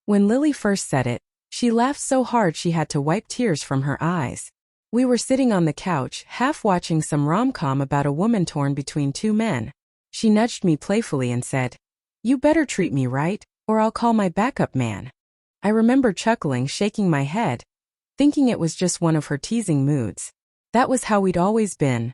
When Lily first said it, she laughed so hard she had to wipe tears from her eyes. We were sitting on the couch, half watching some rom-com about a woman torn between two men. She nudged me playfully and said, "You better treat me right, or I'll call my backup man." I remember chuckling, shaking my head, thinking it was just one of her teasing moods. That was how we'd always been.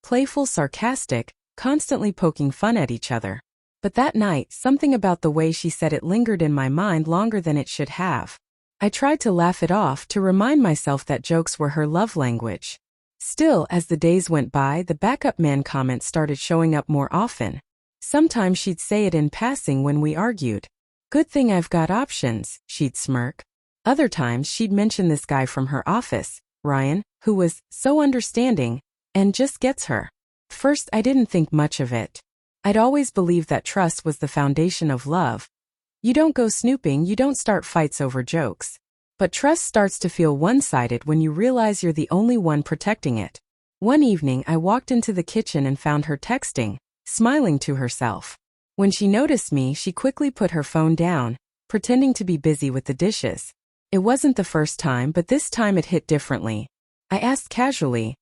Playful, sarcastic, constantly poking fun at each other. But that night, something about the way she said it lingered in my mind longer than it should have. I tried to laugh it off, to remind myself that jokes were her love language. Still, as the days went by, the backup man comment started showing up more often. Sometimes she'd say it in passing when we argued. "Good thing I've got options," she'd smirk. Other times she'd mention this guy from her office, Ryan, who was so understanding and just gets her. First, I didn't think much of it. I'd always believed that trust was the foundation of love. You don't go snooping, you don't start fights over jokes. But trust starts to feel one-sided when you realize you're the only one protecting it. One evening, I walked into the kitchen and found her texting, smiling to herself. When she noticed me, she quickly put her phone down, pretending to be busy with the dishes. It wasn't the first time, but this time it hit differently. I asked casually,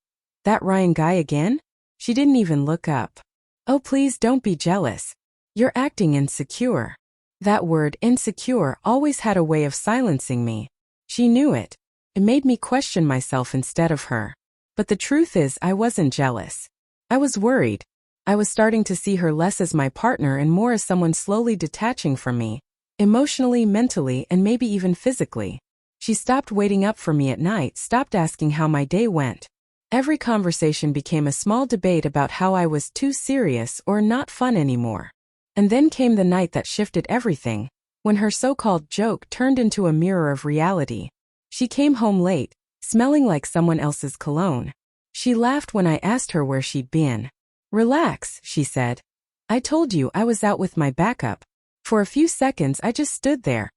"That Ryan guy again?" She didn't even look up. "Oh, please don't be jealous. You're acting insecure." That word, insecure, always had a way of silencing me. She knew it. It made me question myself instead of her. But the truth is, I wasn't jealous. I was worried. I was starting to see her less as my partner and more as someone slowly detaching from me, emotionally, mentally, and maybe even physically. She stopped waiting up for me at night, stopped asking how my day went. Every conversation became a small debate about how I was too serious or not fun anymore. And then came the night that shifted everything, when her so-called joke turned into a mirror of reality. She came home late, smelling like someone else's cologne. She laughed when I asked her where she'd been. "Relax," she said. "I told you I was out with my backup." For a few seconds I just stood there,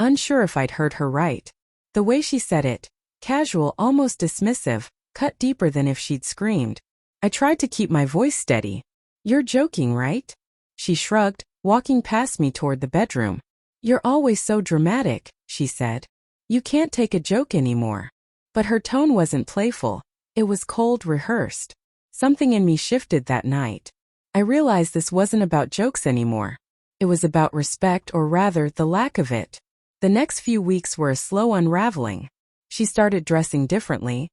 unsure if I'd heard her right. The way she said it, casual, almost dismissive, cut deeper than if she'd screamed. I tried to keep my voice steady. "You're joking, right?" She shrugged, walking past me toward the bedroom. "You're always so dramatic," she said. "You can't take a joke anymore." But her tone wasn't playful. It was cold, rehearsed. Something in me shifted that night. I realized this wasn't about jokes anymore. It was about respect, or rather, the lack of it. The next few weeks were a slow unraveling. She started dressing differently.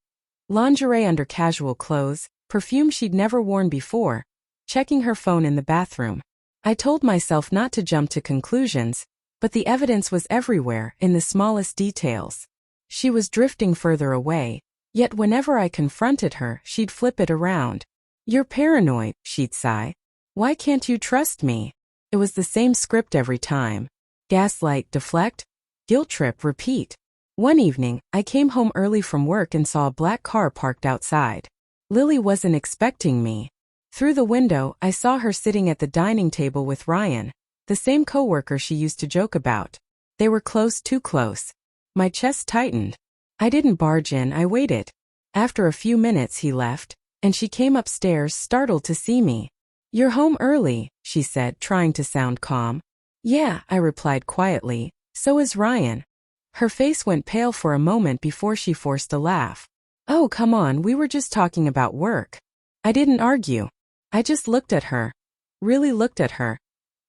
Lingerie under casual clothes, perfume she'd never worn before, checking her phone in the bathroom. I told myself not to jump to conclusions, but the evidence was everywhere, in the smallest details. She was drifting further away, yet whenever I confronted her, she'd flip it around. "You're paranoid," she'd sigh. "Why can't you trust me?" It was the same script every time. Gaslight, deflect, guilt trip, repeat. One evening, I came home early from work and saw a black car parked outside. Lily wasn't expecting me. Through the window, I saw her sitting at the dining table with Ryan, the same coworker she used to joke about. They were close, too close. My chest tightened. I didn't barge in, I waited. After a few minutes he left, and she came upstairs, startled to see me. "You're home early," she said, trying to sound calm. "Yeah," I replied quietly, "so is Ryan." Her face went pale for a moment before she forced a laugh. "Oh, come on, we were just talking about work." I didn't argue. I just looked at her, really looked at her,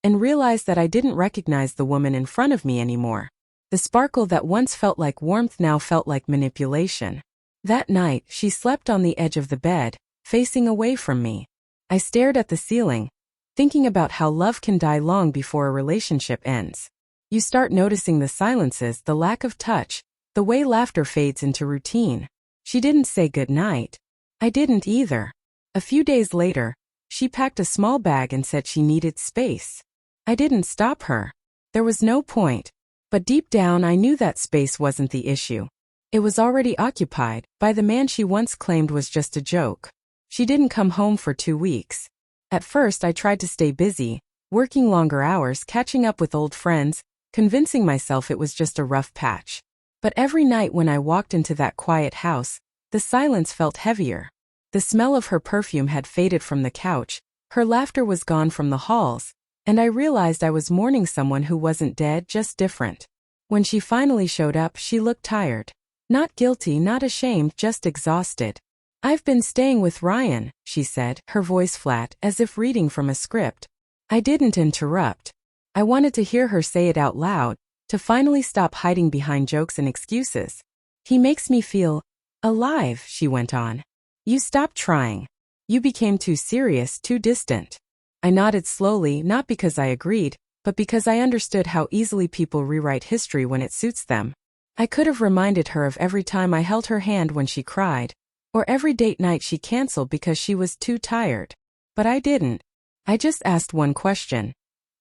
and realized that I didn't recognize the woman in front of me anymore. The sparkle that once felt like warmth now felt like manipulation. That night, she slept on the edge of the bed, facing away from me. I stared at the ceiling, thinking about how love can die long before a relationship ends. You start noticing the silences, the lack of touch, the way laughter fades into routine. She didn't say goodnight. I didn't either. A few days later, she packed a small bag and said she needed space. I didn't stop her. There was no point. But deep down I knew that space wasn't the issue. It was already occupied by the man she once claimed was just a joke. She didn't come home for 2 weeks. At first I tried to stay busy, working longer hours, catching up with old friends, convincing myself it was just a rough patch. But every night when I walked into that quiet house, the silence felt heavier. The smell of her perfume had faded from the couch, her laughter was gone from the halls, and I realized I was mourning someone who wasn't dead, just different. When she finally showed up, she looked tired. Not guilty, not ashamed, just exhausted. "I've been staying with Ryan," she said, her voice flat, as if reading from a script. I didn't interrupt. I wanted to hear her say it out loud, to finally stop hiding behind jokes and excuses. "He makes me feel alive," she went on. "You stopped trying. You became too serious, too distant." I nodded slowly, not because I agreed, but because I understood how easily people rewrite history when it suits them. I could have reminded her of every time I held her hand when she cried, or every date night she canceled because she was too tired. But I didn't. I just asked one question.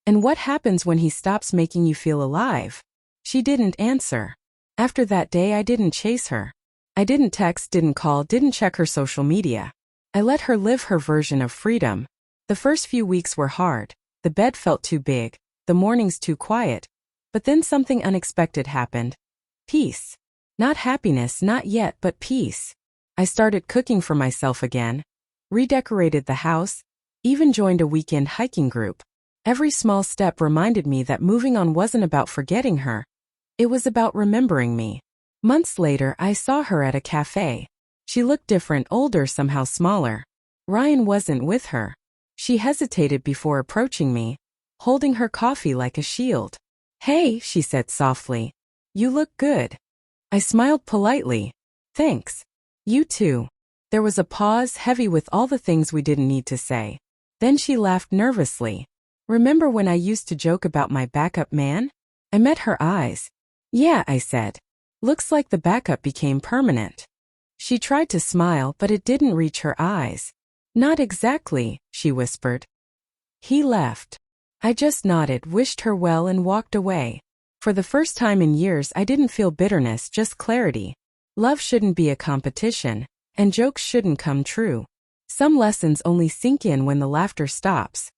"And what happens when he stops making you feel alive?" She didn't answer. After that day, I didn't chase her. I didn't text, didn't call, didn't check her social media. I let her live her version of freedom. The first few weeks were hard. The bed felt too big, the mornings too quiet. But then something unexpected happened. Peace. Not happiness, not yet, but peace. I started cooking for myself again, redecorated the house, even joined a weekend hiking group. Every small step reminded me that moving on wasn't about forgetting her. It was about remembering me. Months later, I saw her at a cafe. She looked different, older, somehow smaller. Ryan wasn't with her. She hesitated before approaching me, holding her coffee like a shield. "Hey," she said softly. "You look good." I smiled politely. "Thanks. You too." There was a pause, heavy with all the things we didn't need to say. Then she laughed nervously. "Remember when I used to joke about my backup man?" I met her eyes. "Yeah," I said. "Looks like the backup became permanent." She tried to smile, but it didn't reach her eyes. "Not exactly," she whispered. "He left." I just nodded, wished her well, and walked away. For the first time in years, I didn't feel bitterness, just clarity. Love shouldn't be a competition, and jokes shouldn't come true. Some lessons only sink in when the laughter stops.